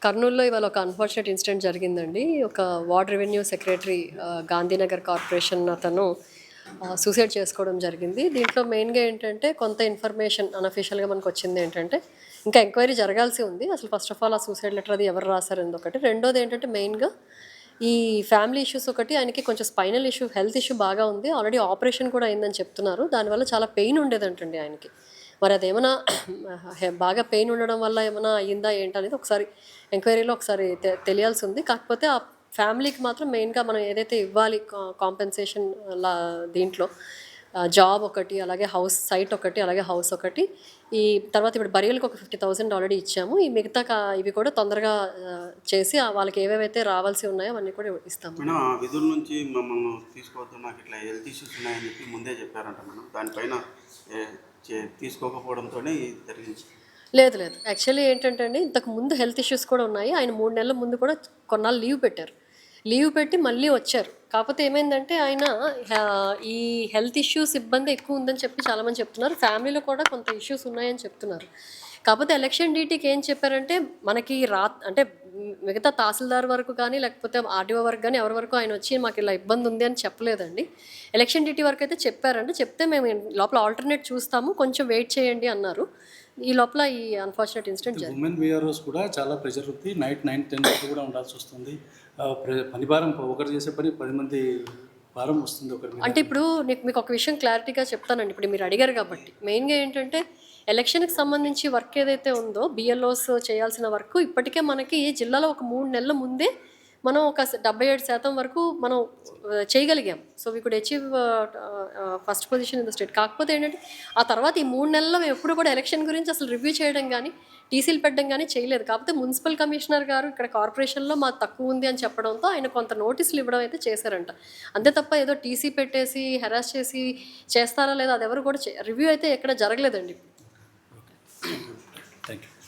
కర్నూలులో ఇవాళ ఒక అన్ఫార్చునేట్ ఇన్సిడెంట్ జరిగిందండి. ఒక ward revenue secretary Gandhinagar corporation అతను సూసైడ్ చేసుకోవడం జరిగింది. దీంట్లో మెయిన్గా ఏంటంటే కొంత ఇన్ఫర్మేషన్ అన్అఫీషియల్గా మనకు వచ్చింది ఏంటంటే, ఇంకా ఎంక్వైరీ జరగాల్సి ఉంది. అసలు ఫస్ట్ ఆఫ్ ఆల్ ఆ సూసైడ్ లెటర్ అది ఎవరు రాశారు ఒకటి. రెండోది ఏంటంటే మెయిన్గా ఈ ఫ్యామిలీ ఇష్యూస్ ఒకటి, ఆయనకి కొంచెం స్పైనల్ ఇష్యూ, హెల్త్ ఇష్యూ బాగా ఉంది. ఆల్రెడీ ఆపరేషన్ కూడా అయిందని చెప్తున్నారు. దానివల్ల చాలా పెయిన్ ఉండేదంటండి ఆయనకి. మరి అదేమన్నా బాగా పెయిన్ ఉండడం వల్ల ఏమైనా అయ్యిందా ఏంటనేది ఒకసారి ఎంక్వైరీలో ఒకసారి తెలియాల్సి ఉంది. కాకపోతే ఆ ఫ్యామిలీకి మాత్రం మెయిన్గా మనం ఏదైతే ఇవ్వాలి కాంపెన్సేషన్ దీంట్లో జాబ్ ఒకటి, అలాగే హౌస్ సైట్ ఒకటి, అలాగే హౌస్ ఒకటి, ఈ తర్వాత ఇప్పుడు బరియల్కి ఒక 50,000 ఆల్రెడీ ఇచ్చాము. ఈ మిగతా ఇవి కూడా తొందరగా చేసి వాళ్ళకి ఏవేవైతే రావాల్సి ఉన్నాయో అవన్నీ కూడా ఇస్తాము. మేడం, ఆ విధుల నుంచి మమ్మల్ని తీసుకోవద్దు, నాకు ఇట్లా హెల్త్ ఇష్యూస్ ఉన్నాయని చెప్పి ముందే చెప్పారంట మేడం. దానిపైన తీసుకోకపోవడంతోనే జరిగింది. లేదు యాక్చువల్లీ ఏంటంటే అండి, ఇంతకు ముందు హెల్త్ ఇష్యూస్ కూడా ఉన్నాయి. ఆయన 3 నెలల ముందు కూడా కొన్నాళ్ళు లీవ్ పెట్టారు. లీవ్ పెట్టి మళ్ళీ వచ్చారు. కాకపోతే ఏమైందంటే ఆయన ఈ హెల్త్ ఇష్యూస్ ఇబ్బంది ఎక్కువ ఉందని చెప్పి చాలామంది చెప్తున్నారు. ఫ్యామిలీలో కూడా కొంత ఇష్యూస్ ఉన్నాయని చెప్తున్నారు. కాకపోతే ఎలక్షన్ డ్యూటీకి ఏం చెప్పారంటే, మనకి అంటే మిగతా తహసీల్దార్ వరకు కానీ, లేకపోతే ఆర్డీఓ వరకు కానీ ఎవరి వరకు ఆయన వచ్చి మాకు ఇలా ఇబ్బంది ఉంది అని చెప్పలేదండి. ఎలక్షన్ డ్యూటీ వరకు అయితే చెప్పారండి. చెప్తే మేము లోపల ఆల్టర్నేట్ చూస్తాము, కొంచెం వెయిట్ చేయండి అన్నారు. ఈ లోపల ఈ అన్ఫార్చునేట్ ఇన్సిడెంట్ జరిగింది. ఉమెన్ విఆర్ఓస్ కూడా చాలా ప్రెషర్ ఉంది. నైట్ 9-10 వరకు కూడా ఉండాల్సి వస్తుంది. పని భారం, ఒకరు చేసే పని 10 మంది భారం వస్తుంది ఒకరి. అంటే ఇప్పుడు మీకు ఒక విషయం క్లారిటీగా చెప్తానండి. ఇప్పుడు మీరు అడిగారు కాబట్టి మెయిన్గా ఏంటంటే, ఎలక్షన్కి సంబంధించి వర్క్ ఏదైతే ఉందో బిఎల్ఓస్ చేయాల్సిన వర్క్ ఇప్పటికే మనకి జిల్లాలో ఒక 3 నెలల ముందే మనం ఒక 77% వరకు మనం చేయగలిగాం. So we could achieve first position in the state. కాకపోతే ఏంటంటే ఆ తర్వాత ఈ 3 నెలల్లో మేము ఎప్పుడు కూడా ఎలక్షన్ గురించి అసలు రివ్యూ చేయడం కానీ, టీసీలు పెట్టడం కానీ చేయలేదు. కాకపోతే మున్సిపల్ కమిషనర్ గారు ఇక్కడ కార్పొరేషన్లో మాకు తక్కువ ఉంది అని చెప్పడంతో ఆయన కొంత నోటీసులు ఇవ్వడం అయితే చేశారంట. అంతే తప్ప ఏదో టీసీ పెట్టేసి హెరాస్ చేసి చేస్తారా లేదా అది ఎవరు కూడా రివ్యూ అయితే ఎక్కడ జరగలేదండి. Thank you.